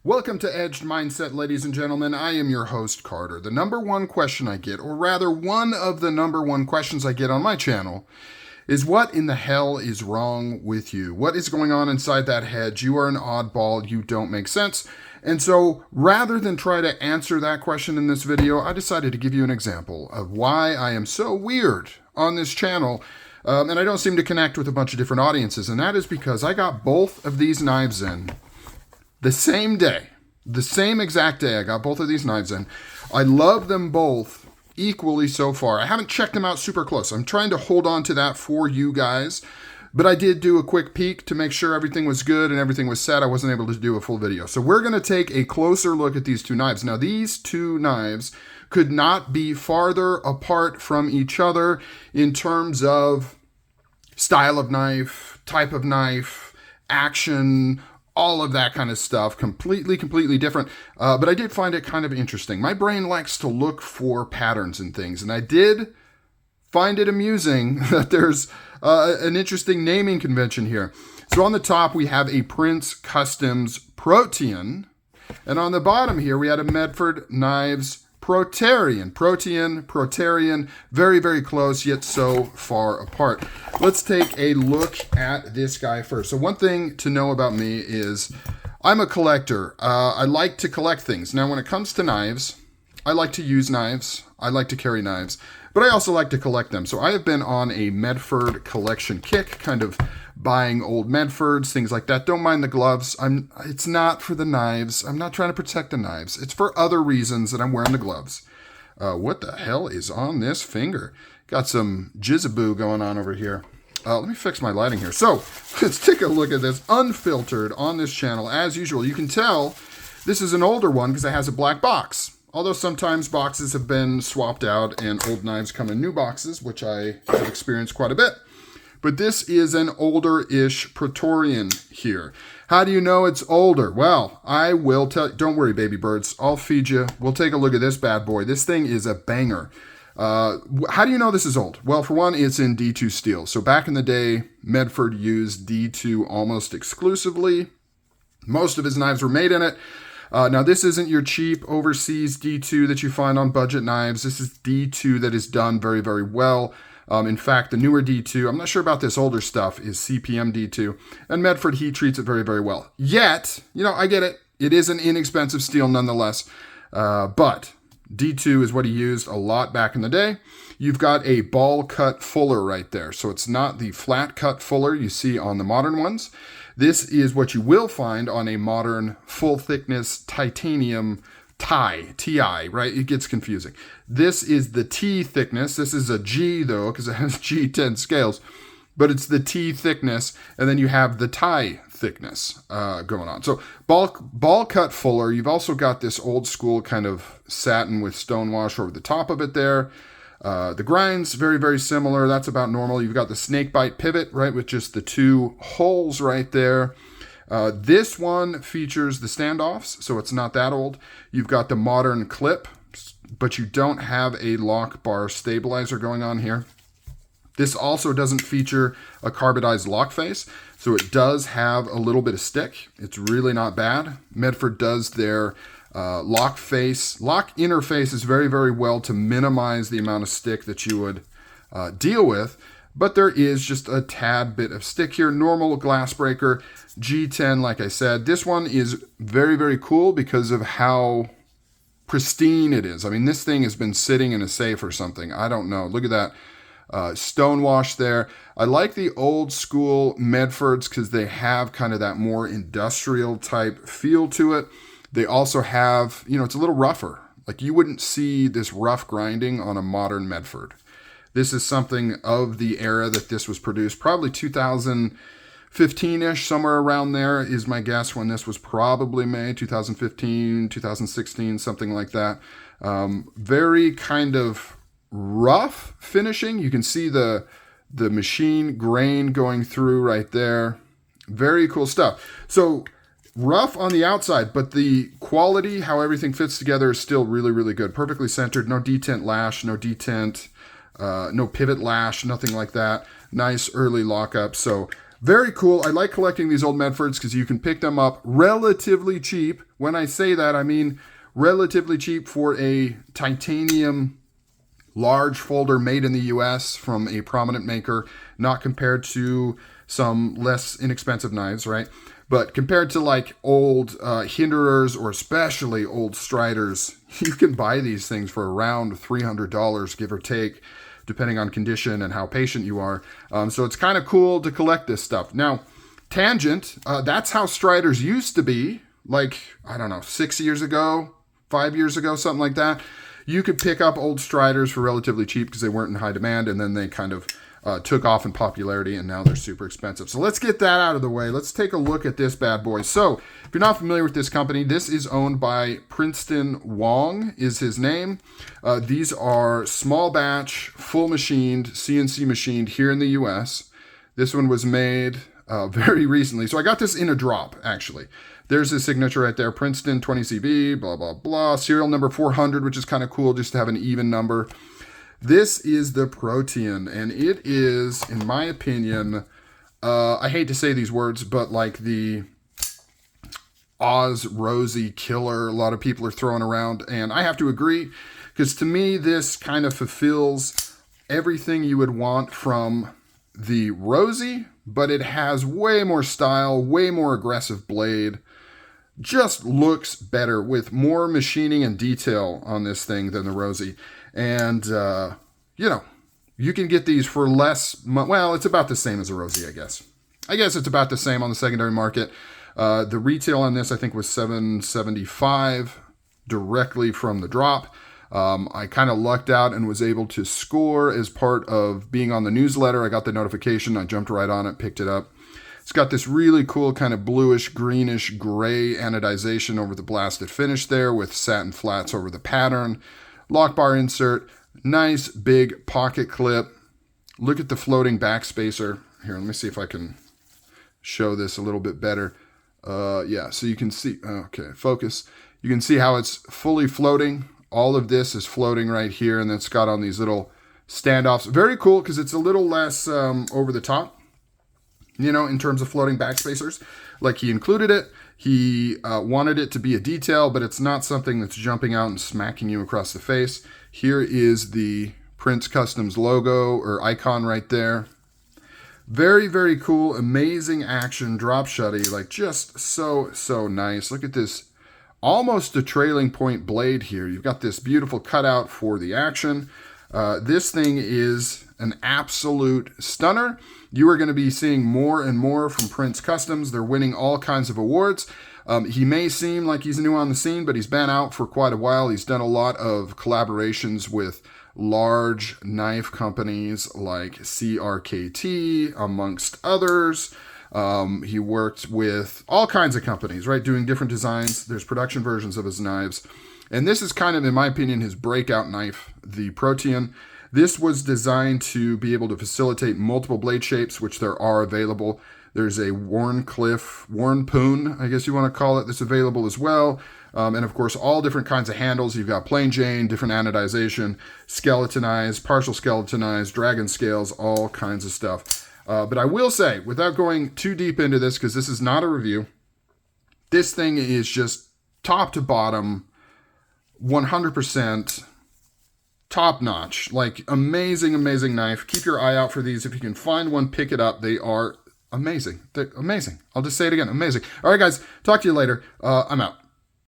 Welcome to Edged Mindset, ladies and gentlemen. I am your host, Carter. The number one question I get, or rather one of the number one questions I get on my channel, is what in the hell is wrong with you? What is going on inside that head? You are an oddball. You don't make sense. And so rather than try to answer that question in this video, I decided to give you an example of why I am so weird on this channel. And I don't seem to connect with a bunch of different audiences. And that is because I got both of these knives in the same day, the same exact day I got both of these knives in. I love them both equally so far. I haven't checked them out super close. I'm trying to hold on to that for you guys. But I did do a quick peek to make sure everything was good and everything was set. I wasn't able to do a full video. So we're going to take a closer look at these two knives. Now, these two knives could not be farther apart from each other in terms of style of knife, type of knife, action, all of that kind of stuff. Completely different. But I did find it kind of interesting. My brain likes to look for patterns in things. And I did find it amusing that there's an interesting naming convention here. So on the top, we have a Prince Customs Protean. And on the bottom here, we had a Medford Knives Praetorian. Praetorian, very close, yet so far apart. Let's take a look at this guy first. So one thing to know about me is I'm a collector. I like to collect things. Now, when it comes to knives, I like to use knives. I like to carry knives, but I also like to collect them. So I have been on a Medford collection kick, kind of buying old Medfords, things like that. Don't mind the gloves. It's not for the knives. I'm not trying to protect the knives. It's for other reasons that I'm wearing the gloves. What the hell is on this finger? Got some jizzaboo going on over here. Let me fix my lighting here. So let's take a look at this unfiltered on this channel. As usual, you can tell this is an older one because it has a black box. Although sometimes boxes have been swapped out and old knives come in new boxes, which I have experienced quite a bit. But this is an older-ish Praetorian here. How do you know it's older? Well, I will tell you. Don't worry, baby birds. I'll feed you. We'll take a look at this bad boy. This thing is a banger. How do you know this is old? Well, for one, it's in D2 steel. So back in the day, Medford used D2 almost exclusively. Most of his knives were made in it. Now, this isn't your cheap overseas D2 that you find on budget knives. This is D2 that is done very well. In fact, the newer D2, I'm not sure about this older stuff, is CPM D2. And Medford heat treats it very well. Yet, I get it. It is an inexpensive steel nonetheless. But D2 is what he used a lot back in the day. You've got a ball cut fuller right there. So it's not the flat cut fuller you see on the modern ones. This is what you will find on a modern full thickness titanium TI, right? It gets confusing. This is the T thickness. This is a G though, because it has G10 scales, but it's the T thickness. And then you have the tie thickness going on. So ball cut fuller. You've also got this old school kind of satin with stonewash over the top of it there. The grinds, very similar. That's about normal. You've got the snake bite pivot, right, with just the two holes right there. This one features the standoffs, so it's not that old. You've got the modern clip, but you don't have a lock bar stabilizer going on here. This also doesn't feature a carbidized lock face, so it does have a little bit of stick. It's really not bad. Medford does their lock interface is very well to minimize the amount of stick that you would deal with, but there is just a tad bit of stick here. Normal glass breaker, G10, like I said. This one is very cool because of how pristine it is. I mean, this thing has been sitting in a safe or something. I don't know. Look at that stonewash there. I like the old school Medfords because they have kind of that more industrial type feel to it. They also have, it's a little rougher. Like you wouldn't see this rough grinding on a modern Medford. This is something of the era that this was produced, probably 2015-ish, somewhere around there is my guess when this was probably made, 2015, 2016, something like that. Very kind of rough finishing. You can see the machine grain going through right there. Very cool stuff. So rough on the outside, but the quality, how everything fits together is still really good. Perfectly centered, no detent lash, no detent, no pivot lash, nothing like that. Nice early lockup. So Very cool. I like collecting these old Medfords because you can pick them up relatively cheap. When I say that, I mean relatively cheap for a titanium large folder made in the US from a prominent maker, not compared to some less inexpensive knives, right? But compared to like old Hinderers or especially old Striders, you can buy these things for around $300, give or take, depending on condition and how patient you are. So it's kind of cool to collect this stuff. Now, tangent, that's how Striders used to be, like, I don't know, 6 years ago, 5 years ago, something like that. You could pick up old Striders for relatively cheap because they weren't in high demand, and then they kind of took off in popularity, and now they're super expensive. So let's get that out of the way. Let's take a look at this bad boy. So if you're not familiar with this company, this is owned by Princeton Wong is his name. These are small batch, full machined, CNC machined here in the US. This one was made very recently. So I got this in a drop, actually. There's his signature right there, Princeton 20CB, blah, blah, blah. Serial number 400, which is kind of cool just to have an even number. This is the Protean, and it is, in my opinion, I hate to say these words, but like the Oz Rosie killer a lot of people are throwing around, and I have to agree, because to me, this kind of fulfills everything you would want from the Rosie, but it has way more style, way more aggressive blade, just looks better with more machining and detail on this thing than the Rosie. And, you know, you can get these for less. Well, it's about the same as a Rosie, I guess. I guess it's about the same on the secondary market. The retail on this, I think, was $775 directly from the drop. I kind of lucked out and was able to score as part of being on the newsletter. I got the notification. I jumped right on it, picked it up. It's got this really cool kind of bluish, greenish, gray anodization over the blasted finish there with satin flats over the pattern. Lock bar insert, nice big pocket clip. Look at the floating back spacer. Here, let me see if I can show this a little bit better. Yeah, so you can see, okay, focus. You can see how it's fully floating. All of this is floating right here, and it's got on these little standoffs. Very cool because it's a little less over the top, you know, in terms of floating back spacers. Like, he included it. He wanted it to be a detail, but it's not something that's jumping out and smacking you across the face. Here is the Prince Customs logo or icon right there. Very, very cool, amazing action, drop shutty, like just so nice. Look at this, almost a trailing point blade here. You've got this beautiful cutout for the action. This thing is an absolute stunner. You are going to be seeing more and more from Prince Customs. They're winning all kinds of awards. He may seem like he's new on the scene, but he's been out for quite a while. He's done a lot of collaborations with large knife companies like CRKT, amongst others. He worked with all kinds of companies, right, doing different designs. There's production versions of his knives. And this is kind of, in my opinion, his breakout knife, the Protean. This was designed to be able to facilitate multiple blade shapes, which there are available. There's a Warnpoon, I guess you want to call it, that's available as well. And of course, all different kinds of handles. You've got plain Jane, different anodization, skeletonized, partial skeletonized, dragon scales, all kinds of stuff. But I will say, without going too deep into this, because this is not a review, this thing is just top to bottom, 100% top notch. Like, amazing, amazing knife. Keep your eye out for these. If you can find one, pick it up. They are amazing. They're amazing. I'll just say it again. Amazing. All right, guys. Talk to you later. I'm out.